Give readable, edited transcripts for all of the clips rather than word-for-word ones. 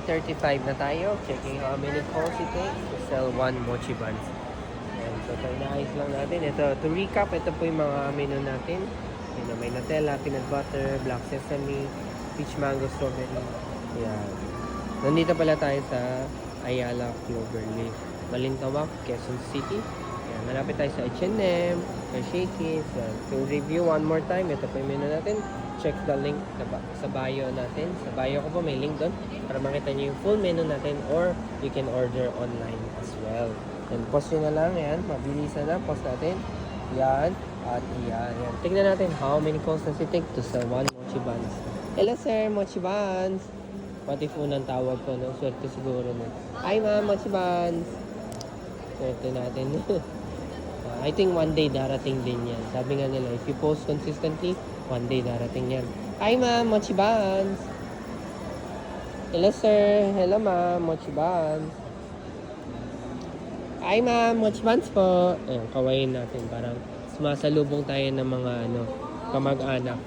8:35 na tayo. Checking how many calls it takes to sell one mochi buns. Ayan, so ito, inaayos lang natin. Ito, to recap, ito po yung mga menu natin. Ayan, may Nutella, peanut butter, black sesame, peach mango, strawberry. Ayan. Nandito pala tayo sa Ayala Cloverleaf, Balintawak, Quezon City. Ayan, malapit tayo sa H&M, sa Shakey's. To review one more time, ito po yung menu natin. Check the link sa bio natin. Sa bio ko po may link doon para makita nyo yung full menu natin, or you can order online as well. And post nyo na lang, yan, mabilisan na, post natin. Yan, at yan. Tignan natin how many calls does it take to sell one mochi buns. Hello sir, mochi buns. What if unang tawag ko, no? Swerte siguro no. Hi ma'am, mochi buns. Swerte natin. I think one day darating din yan. Sabi nga nila, if you post consistently, one day darating yan. Hi ma'am, mochi buns. Hello sir. Hello ma'am, mochi buns. Hi ma'am, mochi buns po. Ayun, kawain natin. Parang sumasalubong tayo ng mga kamag-anak.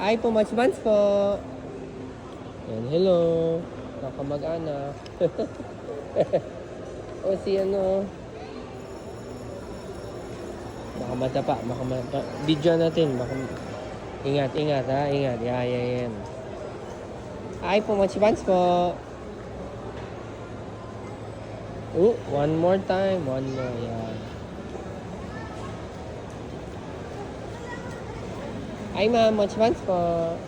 Hi po, mochi buns po. Ayun, hello. Kamag-anak. O si baka matapa. Video natin. Ingat ha. Ingat. Yan. Hi po, mochi buns po. One more time. One more. Yan. Hi ma'am, mochi buns po.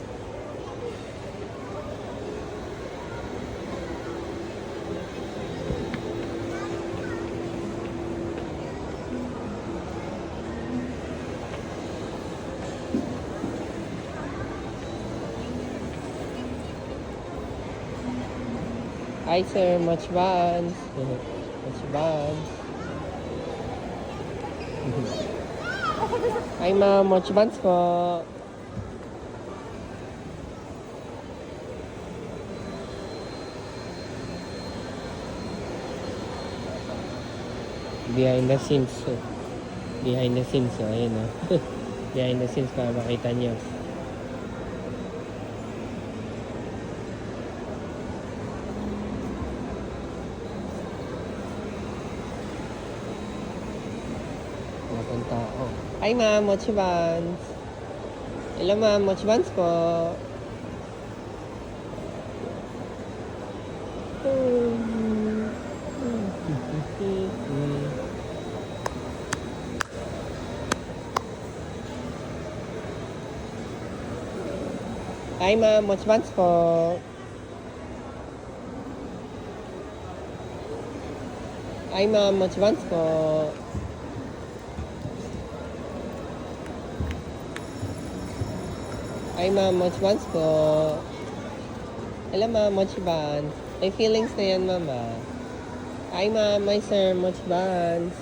Hi sir, mochi buns. Mochi buns. Hi ma'am, mochi buns po. Behind the scenes. Behind the scenes, ayun Behind the scenes para makita niyo. Mga tao. Hi ma'am, mochi buns. Hello ma'am, mochi buns po. Hi ma'am, mochi buns po. Hi ma'am, mochi buns po. Hi ma'am, mochi buns po. Hello ma'am, mochi buns. May feelings na yan mama. Hi ma'am, my sir, mochi buns.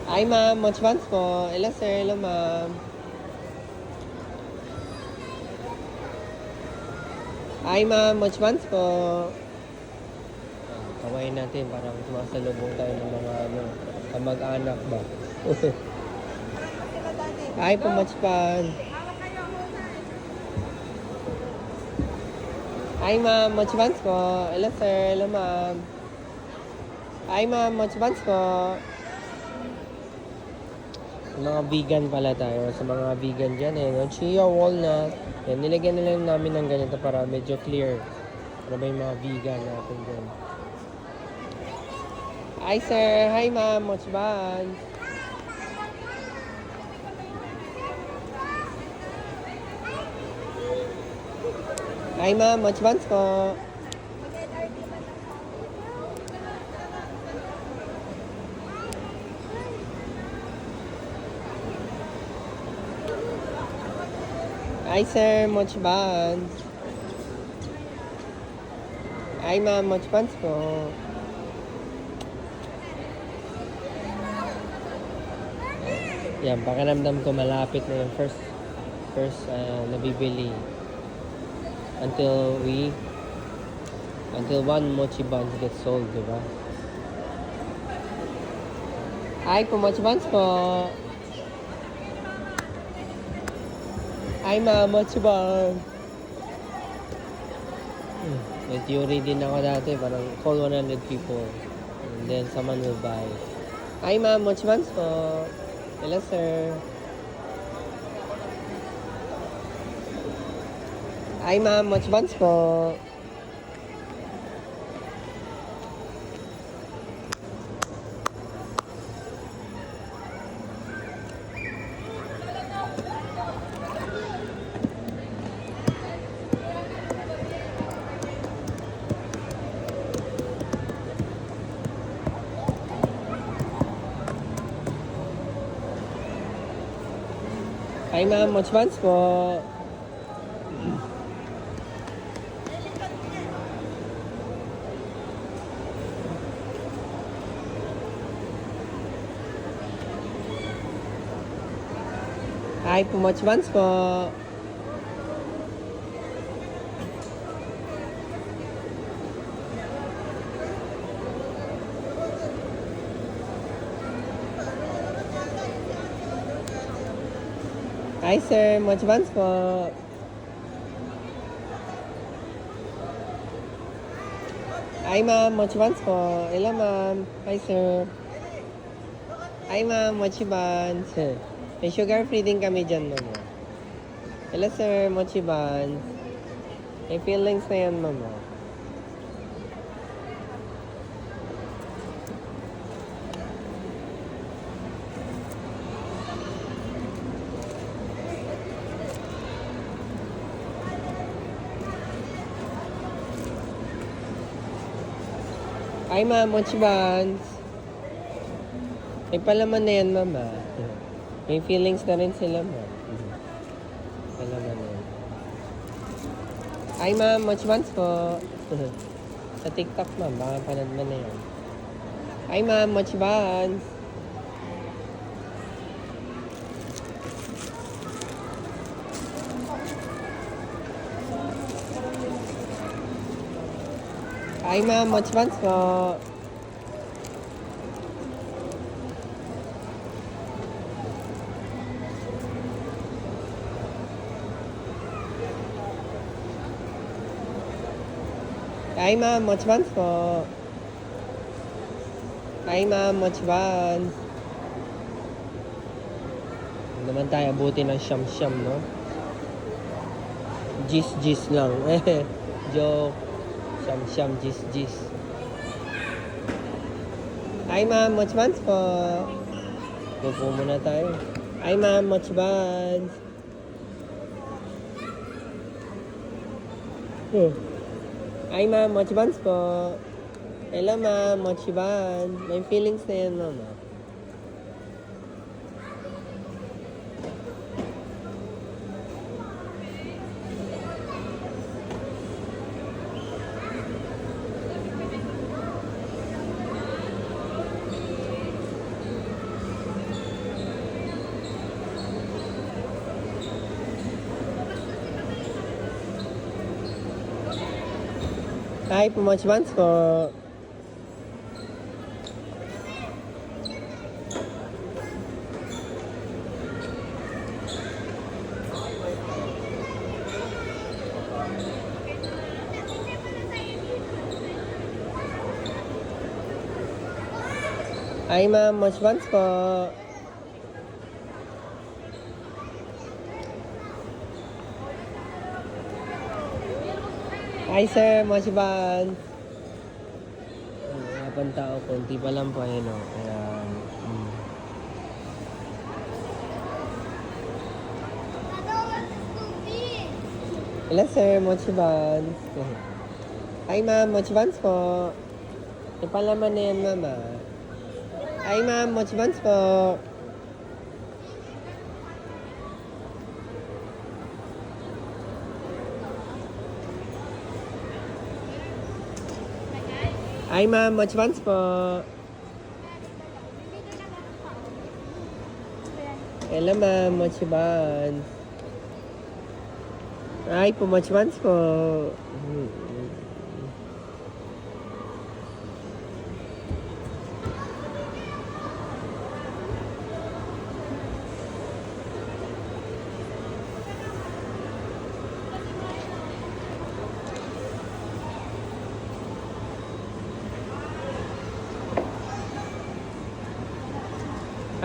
Hi ma'am, mochi buns po. Hello sir, hello ma'am. Hi ma'am, mochi buns po. Kawain natin, parang sumasalubong tayo ng mga kamag-anak ba. Hi po, mochi buns. Hi ma'am, mochi buns po. Hello sir, hello ma'am. Hi ma'am, mochi buns po. Sa mga vegan pala tayo. Sa mga vegan dyan chia, walnut. Yan, nilagyan nila namin ng ganito para medyo clear. Para ba yung mga vegan natin dyan. Hi sir, hi ma'am, mochi buns. Hi ma'am, mochi buns po. Hi sir, mochi buns. Hi ma'am, mochi buns po. Yan, pakiramdam ko malapit na yung first nabibili. Until one mochi buns gets sold, diba? Hi po, mochi buns po. Ay, ma'am, mochi bun. May theory din ako dati, parang call 100 people. And then someone will buy. Ay, ma'am, mochi buns po. Hello, sir. Ay, ma'am, mochi buns po. Ay, ma'am, mochi buns po. Ay, po, mochi buns po. Hi, sir. Mochi buns po. Hi, ma'am. Mochi buns po. Hello, ma'am. Hi, sir. Hi, ma'am. Mochi buns. May sugar free din kami dyan, ma'am. Hello, sir. Mochi buns. May feelings na yan, ma'am. Hi, ma'am. Mochi buns. May palaman na yan, ma'am. May feelings na rin sila, ma'am. Palaman na yan. Hi, ma'am. Mochi buns po. Sa TikTok, ma'am. Baka panad mo na yan. Hi, ma'am. Mochi buns. Hi, ma'am. Mochi buns po. Hi, ma'am. Mochi buns po. Hi, ma'am. Mochi buns. Hindi naman tayo abuti ng siyam-siyam, no? Gis-gis lang. Joke. Siyam-siyam, gis-gis. Hi, ma'am. Mochi buns po. Pupo muna tayo. Hi, ma'am. Mochi buns. Hi, ma'am. Mochi buns po. Hello, ma'am. Mochi buns. May feelings na yan, ma'am. Hi, Mochi buns po. Hi, ma'am. Mochi buns po. Hi, sir. Mochi buns. Mga pantao, konti pa lang po, ayun, o. Kaya, Hello, sir. Mochi buns. Hi, ma'am. Mochi buns po. May palaman na yan, ma'am, ah. Hi, ma'am. Mochi buns po. Hi, ma'am. Mochi buns po. Hello, ma'am. Mochi buns. Hi po, Mochi buns po.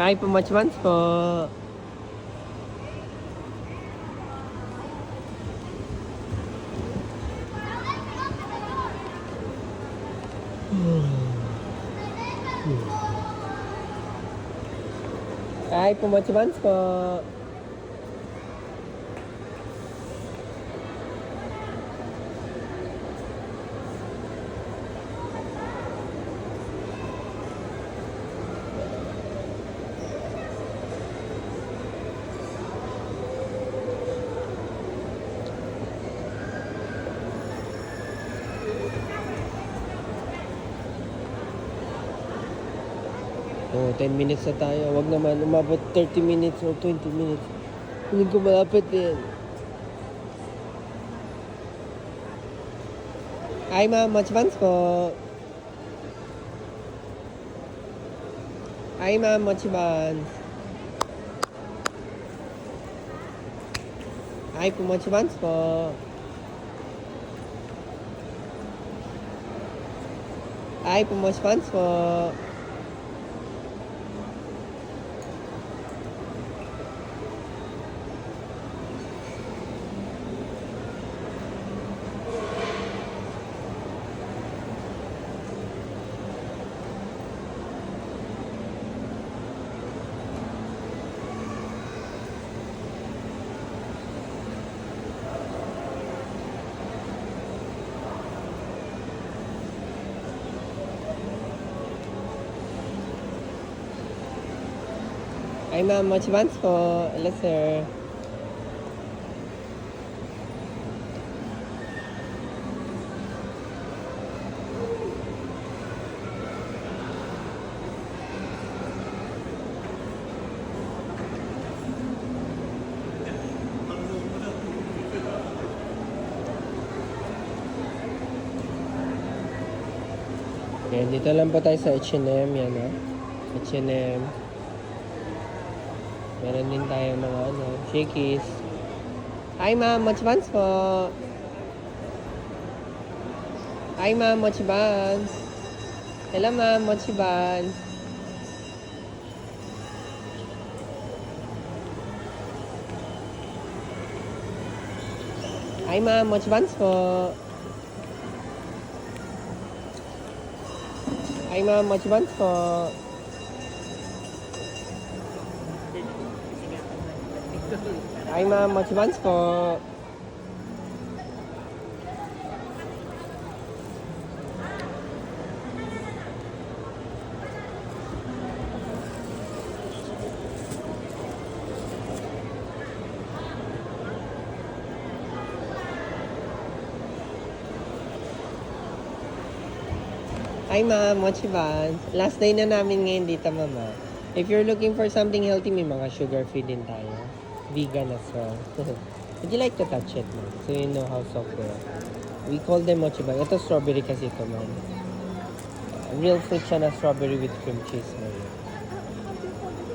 Hi po, much buns po. Hi po, much buns po. Oh, 10 minutes na tayo. Wag naman umabot 30 minutes or 20 minutes. Hindi ko malapit din. Hi ma'am, much buns po. Hi ma'am, much buns. Hi po, much buns po. Hi po, much buns po. Hi ma'am, much buns po. Hello sir. Yan, dito lang po tayo sa H&M. Yan o. H&M. Meron din tayo mga shakies. Hi ma'am, much buns po. Hi ma'am, much buns. Hello ma'am, much buns. Hi ma'am, much buns po. Hi ma'am, much buns po. Hi ma'am, much buns po. Hi ma'am, much buns. Last day na namin ngayon dito mama. If you're looking for something healthy, may mga sugar-free din tayo. Vegan as well. Would you like to touch it, ma'am? So you know how soft they are. We call them mochi bag. Ito strawberry kasi ito, ma'am. Real fruit siya na strawberry with cream cheese, ma'am.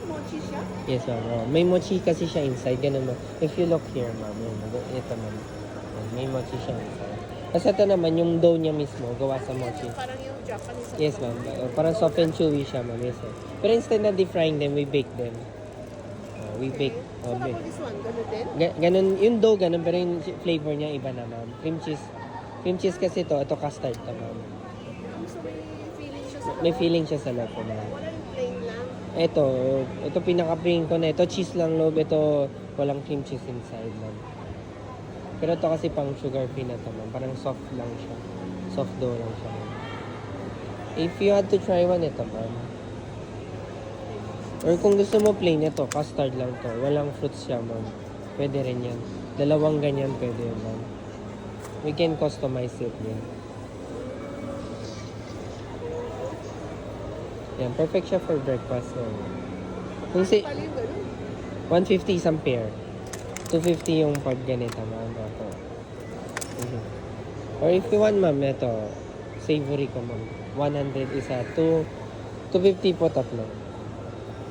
Mochi siya? Yes, ma'am. Oh, may mochi kasi siya inside. Ganun, ma'am. If you look here, ma'am. Yun, ito, ma'am. May mochi siya inside. Kasi ito naman, yung dough niya mismo, gawa sa mochi. Parang yung Japanese. Yes, ma'am. Parang soft and chewy siya, ma'am. Yes, ma'am. Pero instead na deep frying them, we bake them. We bake. So, bake. ako this one, ganun din? Ganun, yung dough, ganun, pero yung flavor niya iba na, ma'am. Cream cheese. Cream cheese kasi ito custard to, ma'am. So, may feeling siya sa May feeling siya sa loob, ma'am. Wala yung plain lang. Ito pinaka-plain ko na. Ito cheese lang loob. Ito walang cream cheese inside, ma'am. Pero ito kasi pang sugar free na to, ma'am. Parang soft lang siya. Soft dough lang siya, ma'am. If you had to try one, ito, ma'am. Or kung gusto mo plain, ito, custard lang to. Walang fruits siya, ma'am. Pwede rin yan. Dalawang ganyan pwede yun, ma'am. We can customize it din. Yan, perfect siya for breakfast, ma'am. Kung si Pali yung ganun. 150 isang pair. 250 yung pag ganito, ma'am. Ako. Or if you want, ma'am, ito, savory ko, ma'am. 100 isa. 250 po tatlo.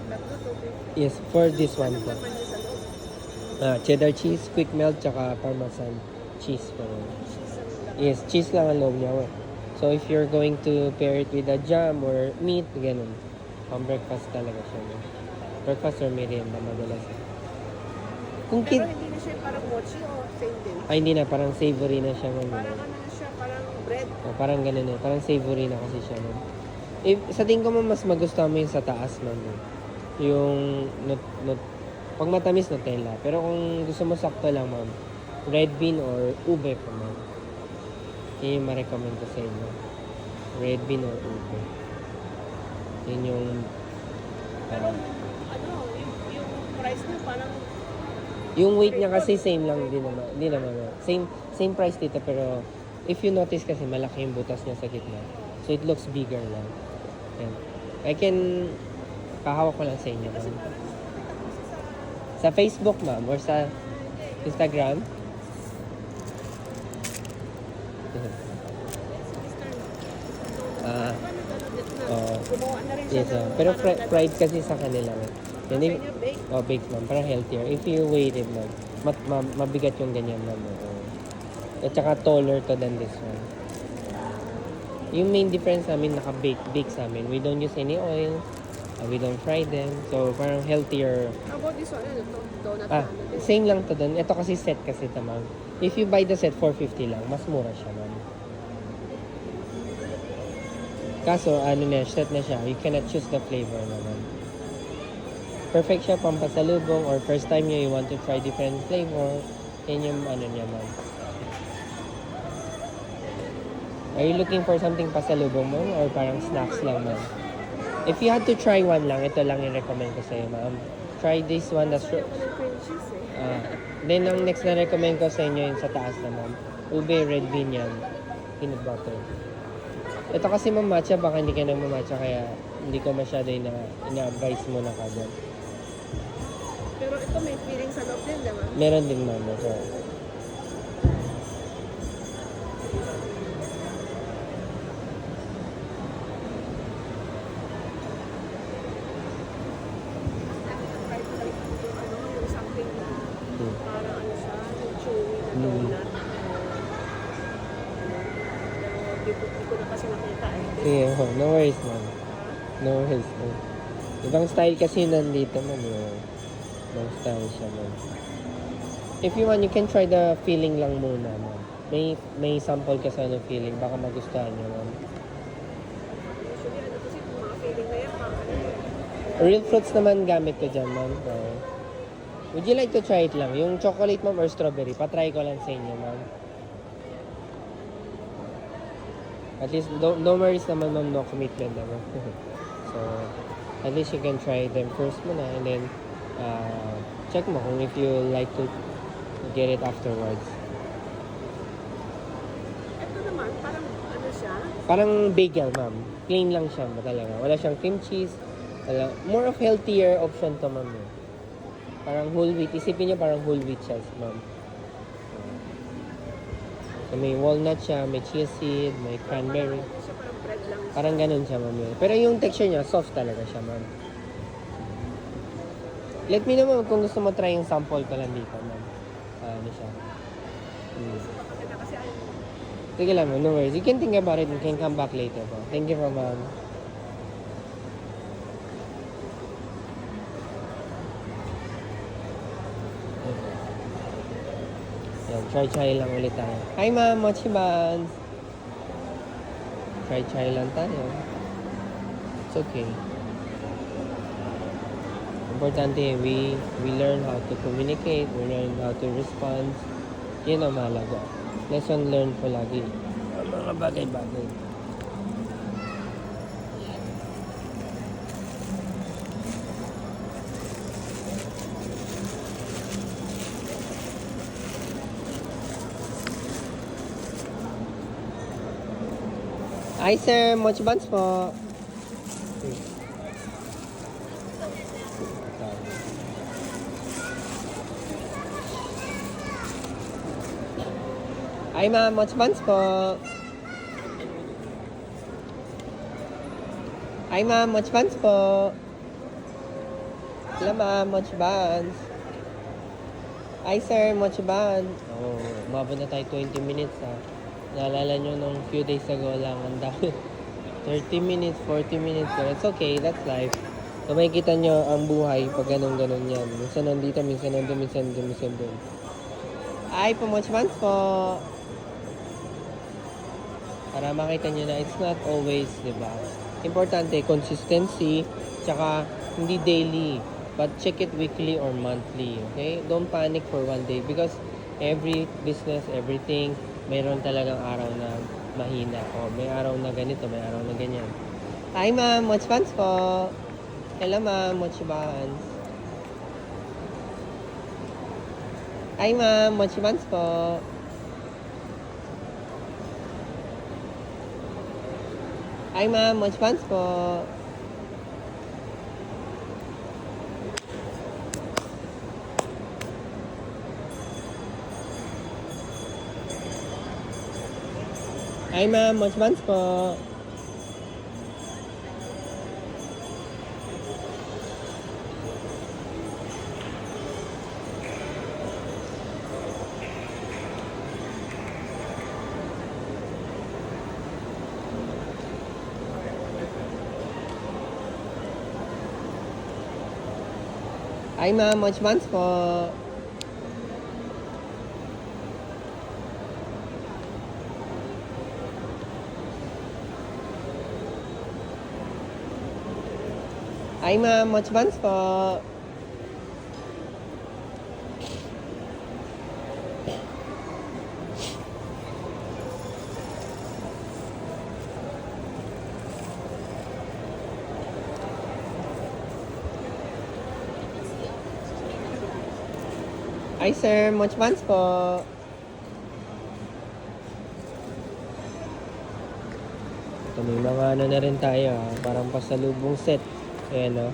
Tatlo to. Yes, for this one po. Laman niya sa loob. Cheddar cheese, quick melt, tsaka parmesan cheese po. Cheese ang laman. Yes, cheese lang ang loob niya. So, if you're going to pair it with a jam or meat, ganun. Pang breakfast talaga siya. No? Breakfast or merienda madalas. Kung kid... Pero hindi na siya parang mochi o same din. Ay, hindi na. Parang savory na siya, ma'am. Parang ano na siya, parang bread. Parang ganun eh. Parang savory na kasi siya, ma'am. If, sa tingin ko, ma'am, mas magustuhan mo yung sa taas, ma'am. Yung pag matamis, Nutella. Pero kung gusto mo sakto lang, ma'am, red bean or ube po, ma'am. Yun yung ma-recommend ko sa inyo. Red bean or ube. Yun yung... Pero ano, yung price niya parang yung weight niya kasi same lang din naman. Hindi naman. Same price dito pero if you notice kasi malaki yung butas niya sa gitna. So it looks bigger lang. Yan. I can kahawak ko lang sa inyo. kasi Ma'am. parang nakita ko kasi Sa Facebook, ma'am, or sa Instagram. Ah, oo. gumawa na rin siya yes, ma'am. ng Pero parang fried kasi sa kanila. Ma'am. Yan Sa yung, inyo, bake. baked, ma'am. Para healthier. If you weigh it, ma'am, mabigat yung ganyan, ma'am. Oo. At saka taller to than this one. Yung main difference namin, naka-bake sa amin. We don't use any oil. We don't fry them. So, parang healthier. How about this one? Ano to? Donut Ah, na ano din. same lang to doon. Ito kasi set kasi ito, ma'am. If you buy the set, 450 lang. Mas mura siya, ma'am. Kaso, ano na, set na siya. You cannot choose the flavor naman. Perfect siya pang pasalubong or first time nyo, you want to try different flavor. Yan yung ano niya, ma'am. Are you looking for something pasalubong, ma'am? Or parang snacks lang, ma'am? If you had to try one lang, ito lang yung recommend ko sa'yo, ma'am. Try this one. That's Gusto ko ng cream cheese eh. Then, ang next na recommend ko sa inyo yung sa taas na, ma'am. Ube, red bean yan. Peanut butter. Ito kasi ma'am matcha, baka hindi ka na mamatcha kaya hindi ko masyado ina-advise mo na kagad. Pero ito may feeling sa loob din, diba? Meron din ma'am. Ito. Yung something na parang ano siya, yung chewy na Mm. donut. Pero di ko na kasi nakita eh. Yeah, no worries ma'am. No worries ma'am. Ibang style kasi nandito ma'am. Ibang style siya ma'am. If you want, you can try the filling lang muna ma'am. May sample ka sa ano filling. Baka magustuhan nyo ma'am. Usually ano kasi mga feeling na yan, parang ano eh. Real fruits naman gamit ko dyan ma'am. Would you like to try it lang? Yung chocolate ma'am or strawberry? Patry ko lang sa inyo ma'am. At least, don't worries naman ma'am, no commitment naman. So, at least you can try them first muna and then check mo kung if you like to get it afterwards. Ito naman, parang ano siya, Parang bagel ma'am. Plain lang siya talaga. Wala siyang cream cheese. Wala. More of healthier option to ma'am. Parang whole wheat. Isipin niyo parang whole wheat siya ma'am. So, may walnut siya, may chia seed, may cranberry. ano siya, parang bread lang siya. Parang ganun siya, ma'am. Pero yung texture niya, soft talaga siya, ma'am. Let me know, ma'am, kung gusto mo try yung sample ko lang dito, ma'am. Ano siya. Maganda kasi ano, Sige lang, ma'am. No worries. You can think about it and can come back later po. Thank you po, ma'am. Yan, try lang ulit tayo. Hi, ma'am. Mochi buns. Try lang tayo. It's okay. Importante, we learn how to communicate, we learn how to respond. Yan ang mahalaga. Lesson learned po lagi. Ang mga bagay-bagay. Hi sir, mochi buns po. Hi ma'am, mochi buns po. Hi ma'am, mochi buns po. Hello ma'am, mochi buns. Hi sir, mochi buns. Oh, umabot na tayo 20 minutes ha. Naalala nyo nung few days ago lang, ang dami. 30 minutes, 40 minutes. But it's okay, that's life. So makikita nyo ang buhay pag ganun-ganun yan. Minsan nandito, minsan nandun, minsan nandun, minsan dun. Ay, Mochi Buns po! Para makita nyo na it's not always, di ba? Importante, consistency, tsaka hindi daily, but check it weekly or monthly, okay? Don't panic for one day because every business, everything, mayroon talagang araw na mahina. O may araw na ganito, may araw na ganyan. Hi ma'am, Mochi Buns po! Hello ma'am, Mochi Buns. Hi ma'am, Mochi Buns po. Hi ma'am, Mochi Buns po. Hi ma'am, Mochi Buns po. Hi ma'am, Mochi Buns po. Hi ma'am, Mochi Buns po. Hi sir, Mochi Buns po. Ito may mga ano na rin tayo, parang pasalubong set. Ayan o.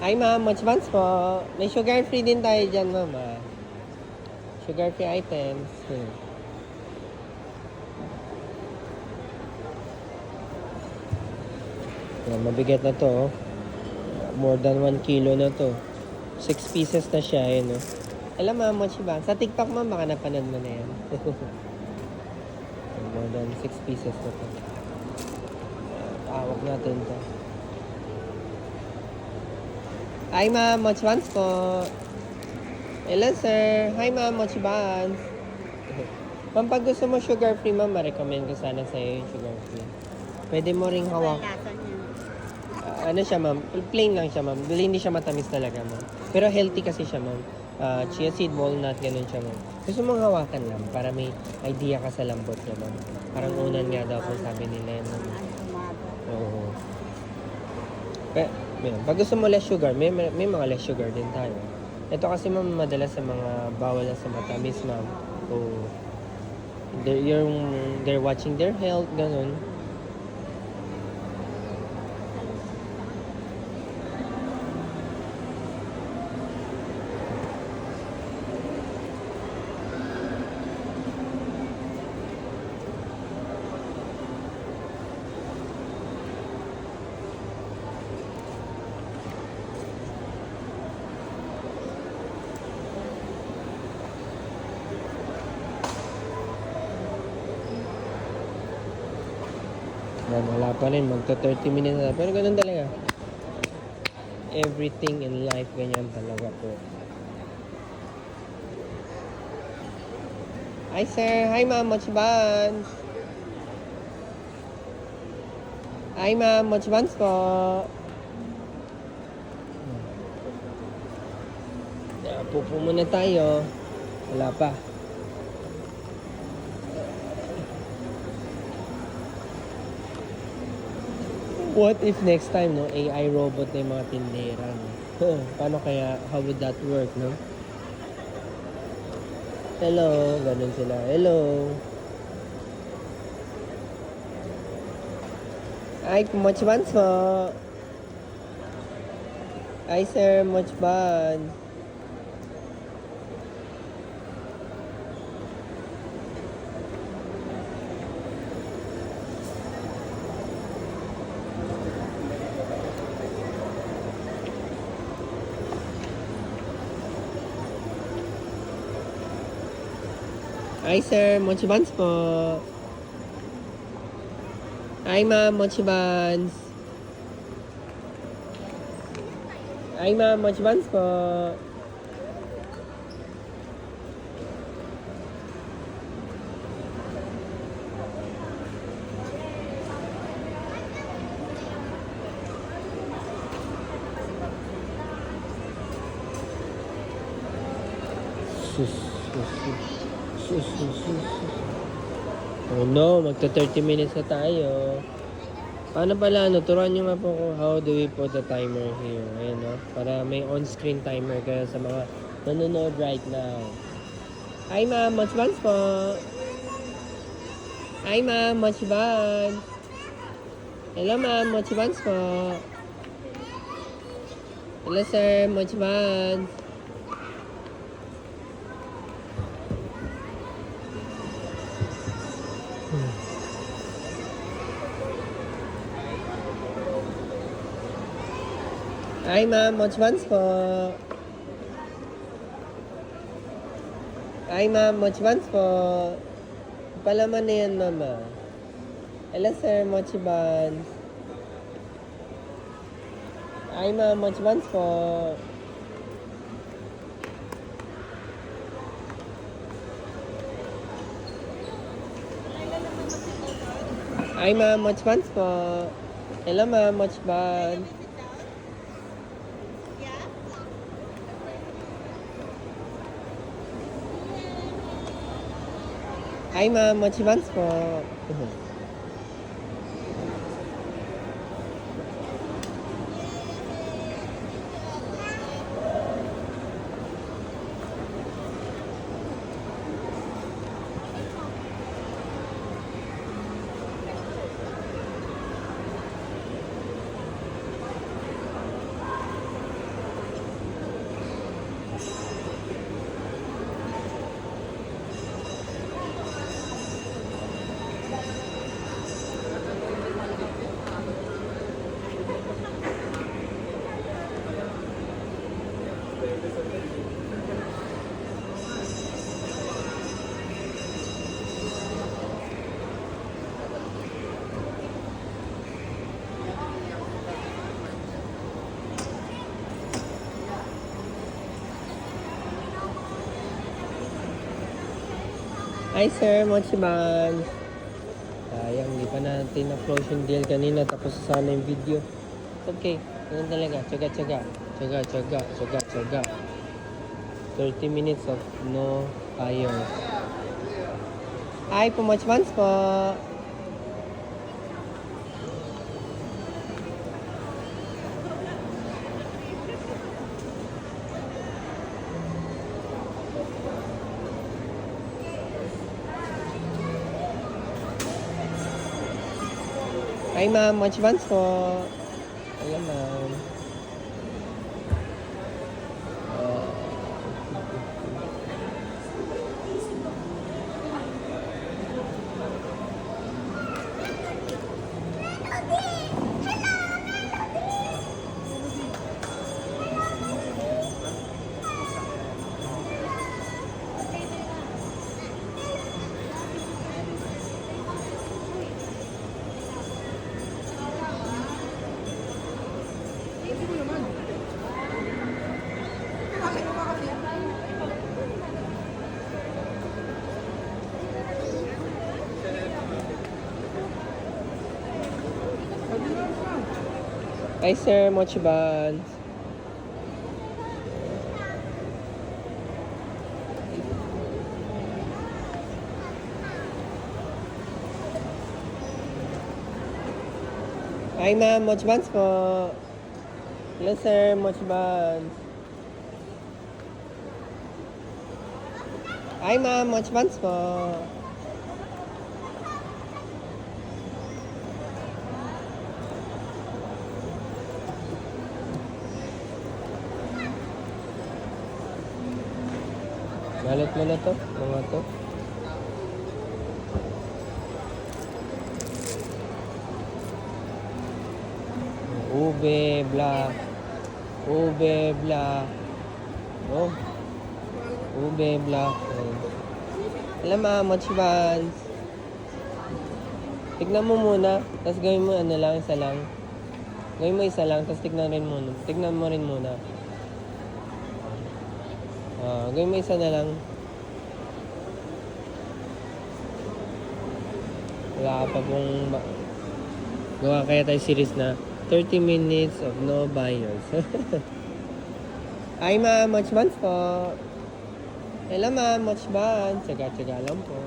Hi ma'am, Mochi Buns po. May sugar free din tayo dyan ma'am. Sugar free items. Ayan, mabigat na to. More than 1 kilo na to. 6 pieces na siya. Ayan o. Alam ma'am, Mochi Buns. Sa TikTok ma'am, baka napanood mo na yan. More than 6 pieces na to. Tawag natin to. Hi ma'am, Mochi Buns po. Hello sir. Hi ma'am, Mochi Buns. Ma'am, pag gusto mo sugar free ma'am, ma-recommend ko sana sa'yo yung sugar free. Pwede mo ring hawak. Lasa niya. Ano siya ma'am? Plain lang siya ma'am. Hindi siya matamis talaga ma'am. Pero healthy kasi siya ma'am. Chia seed, walnut, ganun siya ma'am. Gusto mong hawakan lang para may idea ka sa lambot niya ma'am. Parang unan nga daw kung sabi nila yan ma'am. Oo. Pag gusto mo less sugar, may mga less sugar din tayo. Ito kasi ma'am, madalas sa mga bawal na sa matamis ma'am. So, they're watching their health, ganun. Yan, wala pa rin. Magta 30 minutes na. Pero ganun talaga. Everything in life, ganyan talaga po. Hi sir. Hi ma'am, Mochi Buns. Hi ma'am, Mochi Buns po. Pupo muna tayo. Wala pa. What if next time, no, AI robot na yung mga tindera, no? Paano kaya, how would that work, no? Hello, ganun sila. Hello. Ay, Mochi Buns po. Hi, sir, Mochi Buns. Hi sir, Mochi Buns po. Hi ma'am, Mochi Buns. Ay, ma'am, much buns po. Sus, sus, sus. Sus, sus, sus, sus. Oh no, magta 30 minutes na tayo. Paano pala, turuan nyo nga po kung how do we put the timer here. Ayan, no? Para may on-screen timer kaya sa mga nanonood right now. Hi, ma'am. Much buns po. Hi, ma'am. Much buns. Hello, ma'am. Much buns po. Hello, sir. Much buns. Hi, ma'am. Much buns po. Hi, ma'am. Much buns po. Palaman na yan, mama. Hello, sir. Much buns. Hi, ma'am. Much buns po. Hi, ma'am. Much buns po. Hello, ma'am. Much buns. Hi, ma'am. Much buns po. Hi, sir. Much buns. Sayang, hindi pa natin na-close yung deal kanina. Tapos sana yung video. Okay. Ganun talaga. Tsaga. 30 minutes of no fires. Hi po, much buns po. Hi, ma'am. Much buns po. Ayan, ma'am. Hi, sir. Much buns. Hi, ma'am. Much buns po. Hello, sir. Much buns. Hi, ma'am. Much buns po. Balot mo na to, mga to. Ube, black. Ube, black. Oh. Ube, black. Alam mo, much buns. Tignan mo muna. Tapos gawin mo ano lang, isa lang. Gawin mo isa lang, tapos tignan rin muna. Tignan mo rin muna. Gawin mo isa na lang. Wala ka pa pong... Gawa kaya tayo series na 30 minutes of no buyers. Ay ma'am, much buns po. Hello ma'am, much buns. Tsaga-tsaga lang po.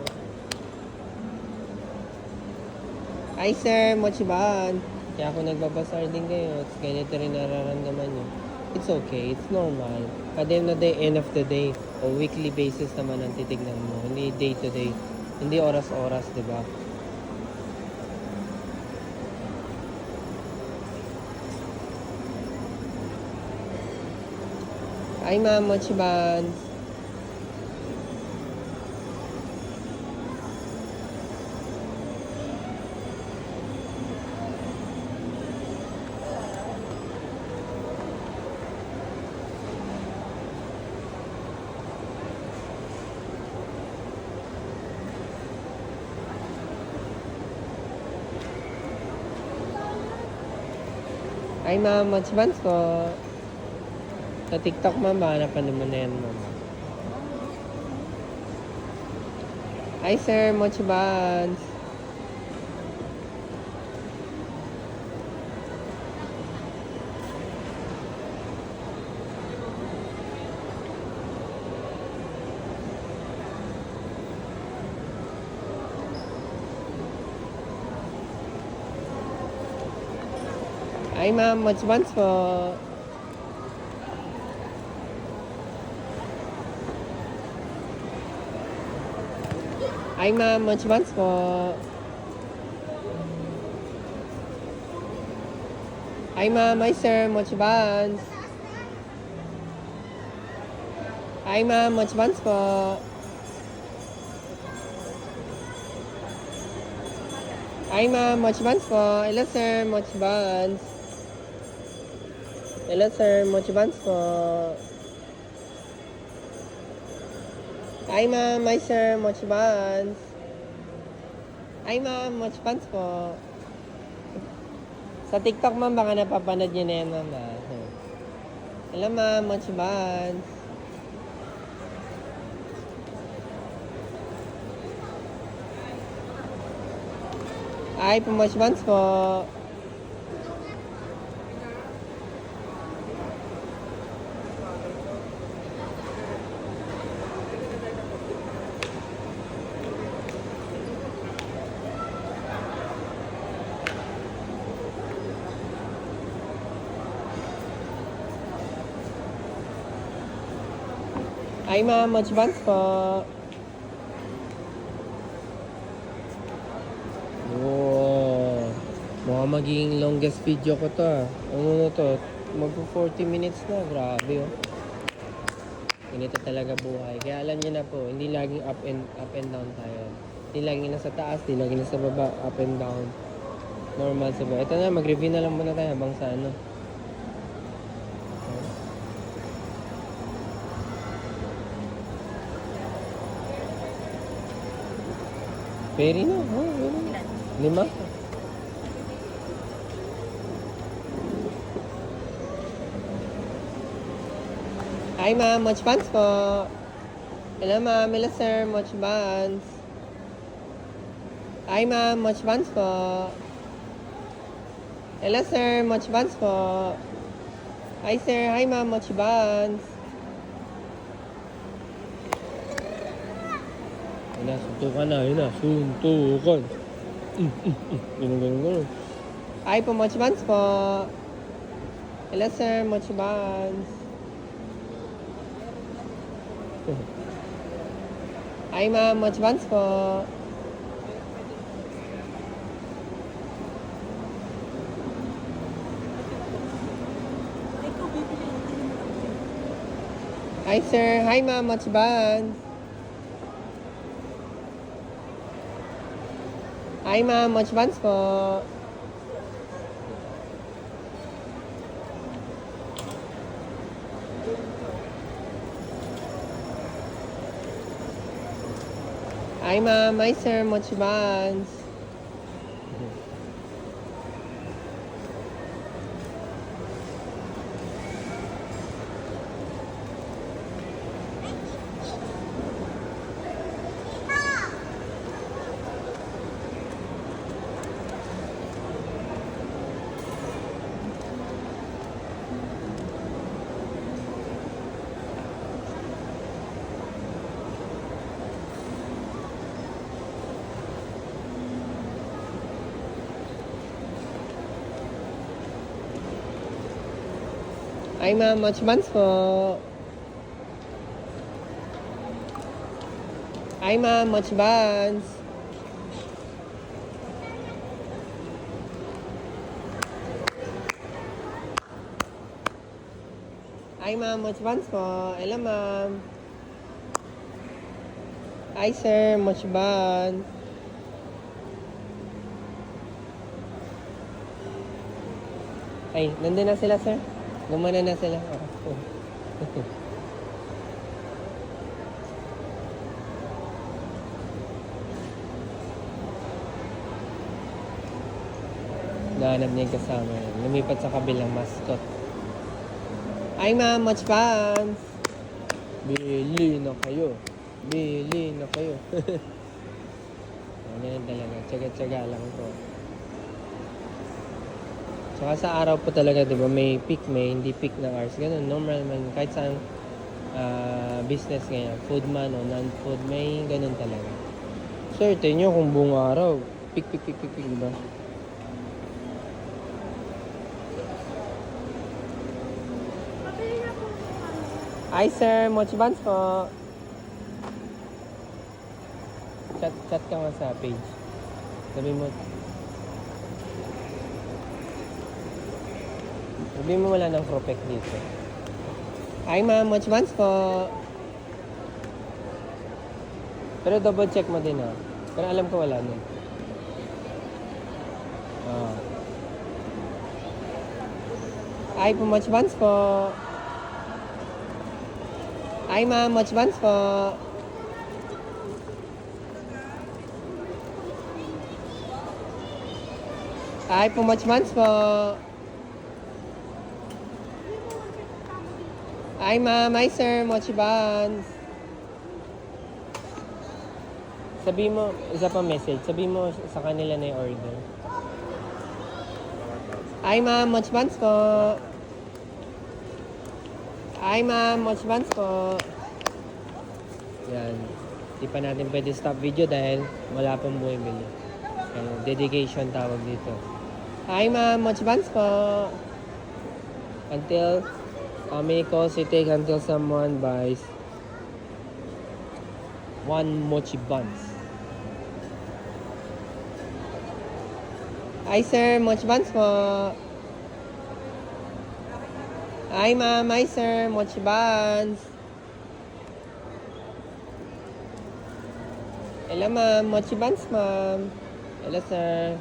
Ay sir, much buns. Kaya ako nagbabasar din kayo. At ganito rin nararamdaman nyo. It's okay, it's normal. At the end of the day, o weekly basis naman ang titignan mo. Hindi day to day. Hindi oras-oras, di ba? Ay ma'am, mochi buns. Ay ma'am, mochi buns po. Sa TikTok ma'am, baka napanood mo na yan ma'am. Hi sir, mochi buns. Hi ma'am, mochi buns po. Hi ma'am, mochi buns po. Hi ma'am, hi sir, mochi buns. Hi ma'am, mochi buns po. Hi ma'am, mochi buns po. Hello sir, mochi buns. Hello sir, mochi buns po. Hi ma'am, hi sir, mochi buns. Hi ma'am, mochi buns po. Sa TikTok ma'am, baka napapanood nyo na yan ma'am. Hello ma'am, mochi buns. Hi po, mochi buns po. Hi ma'am, mochi buns po. Wow. Mukhang magiging longest video ko to ah. Ano na to? Magpo 40 minutes na. Grabe oh. Ganito talaga buhay. Kaya alam niyo na po, hindi laging up and down tayo. Hindi laging nasa taas, hindi laging nasa baba, up and down. Normal sa buhay. Ito na, mag-review na lang muna tayo habang sa ano. Peri na, oh, 5. Hi ma'am, mochi buns po. Hello ma'am, hello sir, mochi buns. Hi ma'am, mochi buns po. Hello sir, mochi buns po. Hi sir, hi ma'am, mochi buns. Ayun na, suntukan na, ayun na, suntukan. Ganun. Hi po, mochi buns po. Hello sir, mochi buns. Hi ma'am, mochi buns po. Hi sir, hi ma'am, mochi buns. Hi ma'am, mochi buns po. Hi ma'am, hi sir, mochi buns. Ay, ma'am, much buns po. Ay, ma'am, much buns. Ay, ma'am, much buns po. Hello, ma'am. Ay, sir, much buns. Ay, nandun na sila, sir. Gumana na sila. Oh. Nahanap niya yung kasama. Lumipat sa kabilang mascot. Ay, ma'am, much buns. Bili na kayo. Bili na kayo. Ano yan talaga. Tsaga-tsaga lang po. Saka sa araw po talaga, di ba, may peak, may hindi peak na hours. Ganun, normal man. Kahit saan business ngayon, food man o non-food, may ganun talaga. Swerte nyo kung buong araw. Peak, peak, peak, peak, peak, di ba? Hi, sir. Mochi buns po. Chat ka nga sa page. Sabi mo wala ng propek dito. Hi, ma'am. Mochi buns po. Pero double check mo din, ha. Pero alam ko wala nun. Hi po, mochi buns po. Hi, ma'am. Mochi buns po. Hi po, mochi buns po. Hi, ma'am. Hi, sir. Mochi buns. Sabi mo, isa pa message. Sabi mo sa kanila na yung order. Hi, ma'am. Mochi buns po. Hi, ma'am. Mochi buns po. Yan. Di pa natin pwede stop video dahil wala pang bumibili. Dedication tawag dito. Hi, ma'am. Mochi buns po. Until, how many calls you take until someone buys 1 mochi buns? Hi, sir. Mochi buns po. Hi, ma'am. Hi, sir. Mochi buns. Hello, ma'am. Mochi buns, ma'am. Hello, sir.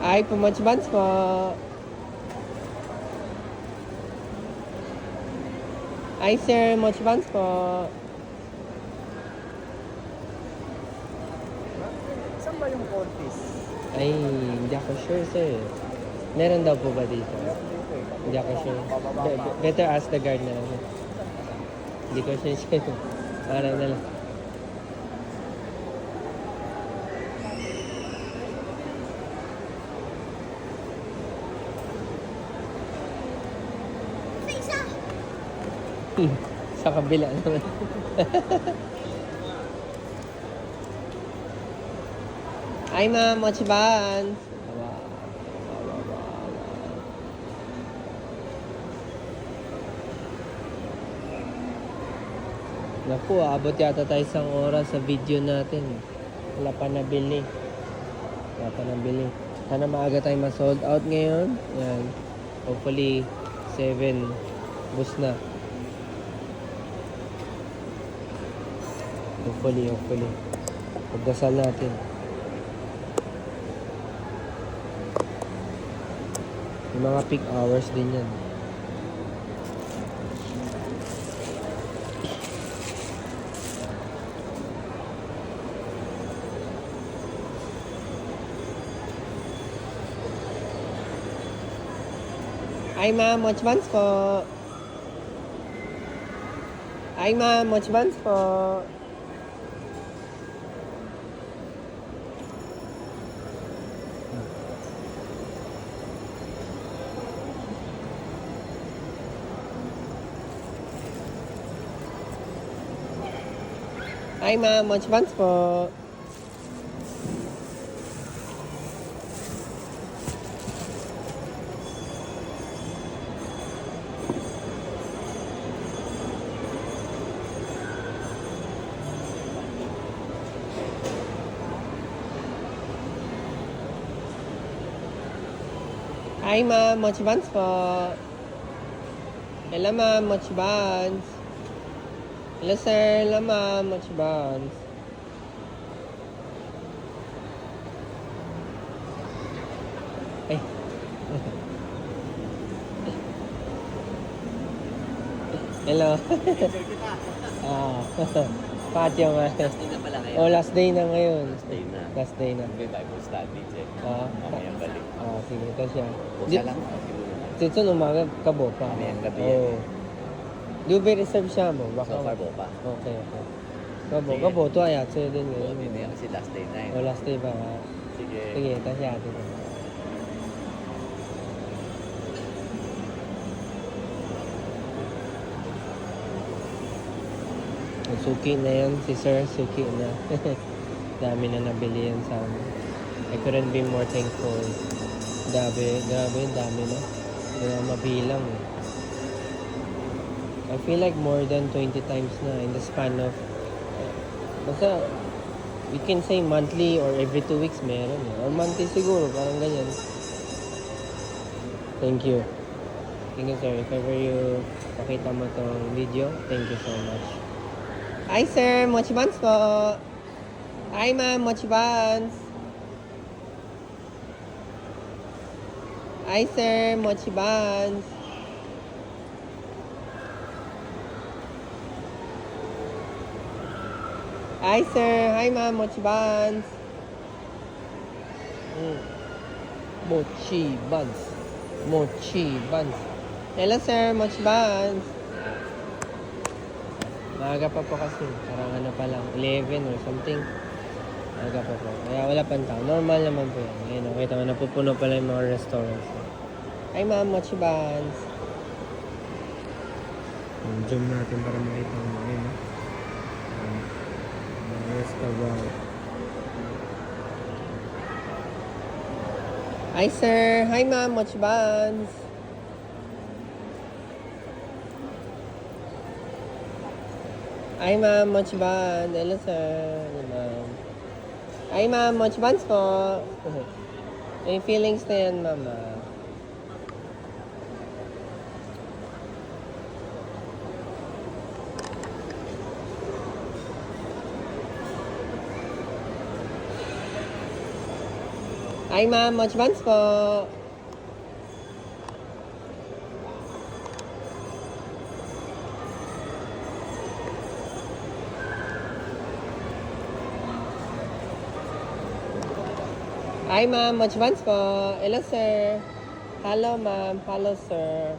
Hi po, mochi buns po. Hi, sir. Mochi buns po. Saan ba yung cold-piece? Ay, hindi ako sure, sir. Meron daw po ba dito? Hindi ako sure. Better ask the guard na lang. Hindi ko sure, sir. Parang na lang. Sa kabila naman. Hi, ma'am. Mochi buns. Naku, abot yata tayo isang oras sa video natin. Wala pa nabili. Sana maaga tayo ma-sold out ngayon. Yan. Hopefully, 7 bus na. Hopefully. Pagdasal natin. Yung mga peak hours din yan. Hi, ma'am. Mochi buns po. Hi, ma'am. Mochi buns po. Hi ma'am, mochi buns po. Hi ma'am, mochi buns po. Hello ma'am, mochi buns. Hello sir, hello ma'am, mochi buns. Ay. Hello. Ah, patio nga. Hindi na pala kayo. Oh, last day na ngayon. Stay na. Last day na. May Bible study check. Mamayang balik. Sige, ito siya. Pusa lang. Dito umaga, kabo pa. Mamayang gabi Oo. Do be reserve siya mo. Baka. So far po pa. Okay, okay. Kabo, Sige. kabo. Ito ay atso din ngayon. Hindi na kasi last day na Oh, last day ba? Sige. Sige, ito siya atin. Suki na yan, si sir, suki na. Dami na nabili yan sa amin. I couldn't be more thankful. Grabe, dami na. Hindi na mabilang eh. I feel like more than 20 times na in the span of basta we can say monthly or every 2 weeks meron eh. Or monthly siguro, parang ganyan. Thank you. Thank you sir. If ever you makita mo tong video, thank you so much. Hi sir, mochi buns po. Hi ma'am, mochi buns. Hi sir, mochi buns. Hi sir, hi ma'am, mochi buns. Mochi buns. Mochi buns. Hello sir, mochi buns. Maaga pa po kasi. Parang ano pa lang, 11 or something. Maaga pa po. Kaya wala pang tao. Normal naman po yan. Ngayon, nakita mo, napupuno pala yung mga restaurants. Hi ma'am, mochi buns. Zoom natin para makita mo. Ayun, no? Restaurant. Hi sir. Hi ma'am, mochi buns. Hi ma'am, mochi buns. Hello sir. Hello ma'am. Hi ma'am, mochi buns po. May feelings na yan mama. Hi ma'am, mochi buns po. Hi ma'am, mochi buns po. Hello sir. Hello ma'am. Hello sir.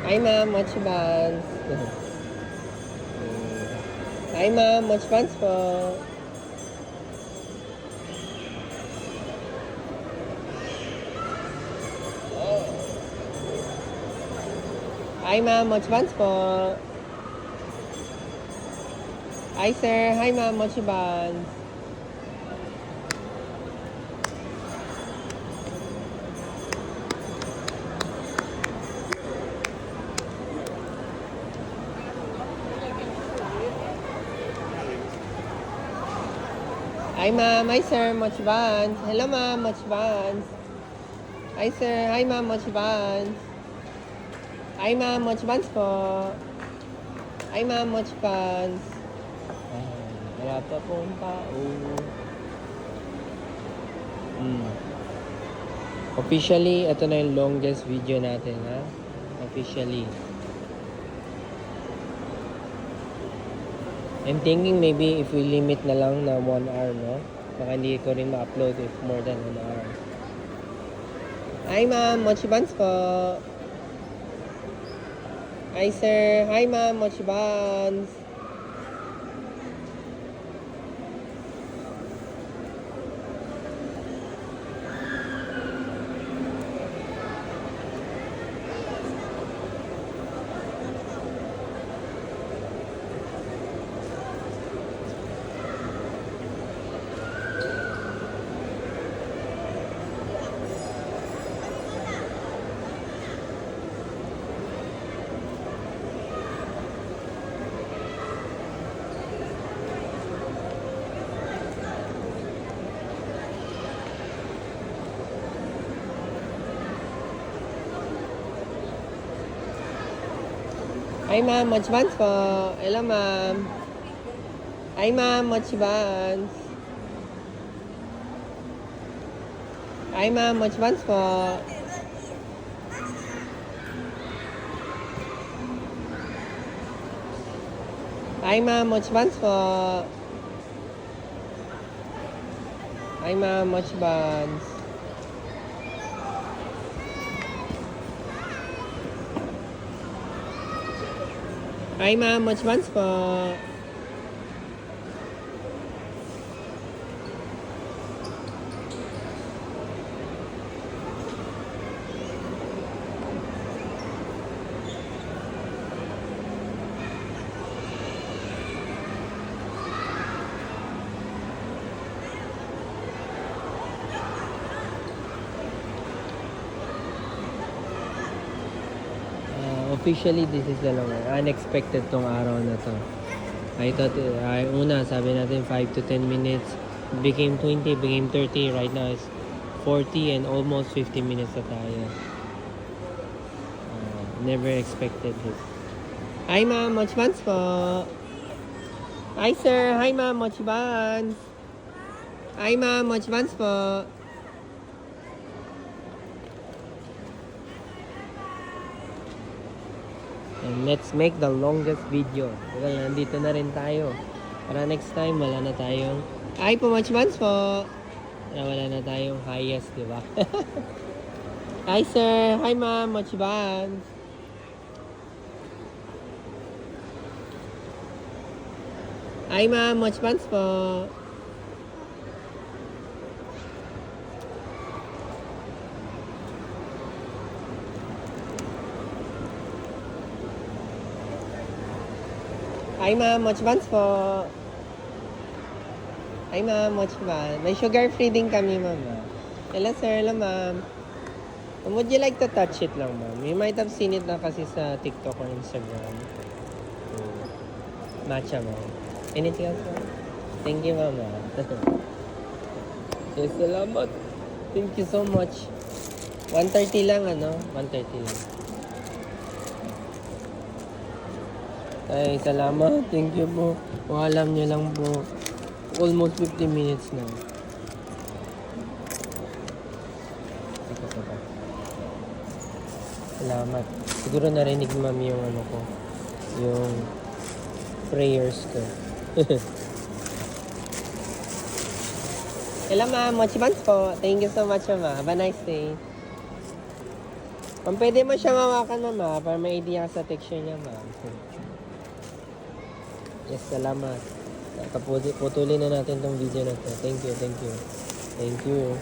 Hi ma'am, mochi buns. Hi ma'am, mochi buns po. Hi ma'am, mochi buns po. Hi sir, hi ma'am, mochi buns. Hi ma'am, hi sir, mochi buns. Hello ma'am, mochi buns. Hi sir, hi ma'am, mochi buns. Hi ma'am, mochi buns po. Hi ma'am, mochi buns. Wala pa pong tao. Officially, ito na yung longest video natin, ha? Officially. I'm thinking maybe if we limit na lang na 1 hour, no? Baka hindi ko rin ma-upload if more than 1 hour. Hi ma'am, mochi buns po. Hi sir, hi ma'am, mochi buns. Hi, ma'am. Much buns po. Hello, ma'am. Hi, ma'am. Much buns. Hi, ma'am. Much buns po. Hi, ma'am. Much buns po. Hi, ma'am. Much buns. Hi, ma'am. Much buns po. Officially, this is the longer. Unexpected tong araw na to. I thought, una, sabi natin 5 to 10 minutes. Became 20, became 30. Right now, it's 40 and almost 50 minutes na tayo. Never expected this. Hi, ma'am. Much buns po. Hi, sir. Hi, ma'am. Much buns. Hi, ma'am. Much buns po. And let's make the longest video. Well, nandito na rin tayo. Para next time, wala na tayong... Ay, po, much buns po. Wala na tayong highest, di ba? Hi, sir. Hi, ma'am. Much buns. Hi, ma'am. Much buns po. Hi, ma'am. Much buns po. Hi, ma'am. Much buns. May sugar free din kami, ma'am. Hello, sir. Hello, ma'am. Would you like to touch it lang, ma'am? You might have seen it na kasi sa TikTok or Instagram. Matcha, ma'am. Anything else, ma'am? Thank you, ma'am. Yes, salamat. Thank you so much. 130 lang, ano? 130 lang. Ay, salamat. Thank you po. Kung alam nyo lang po, almost 50 minutes na. Salamat. Siguro narinig ma'am yung ano ko, yung prayers ko. Hello ma'am, much buns po. Thank you so much ma'am. Have a nice day. Ma'am, pwede mo siya mawakan ma'am para may idea sa texture niya ma'am. Yes, salamat. Putulin na natin tong video na to. Thank you, thank you. Thank you.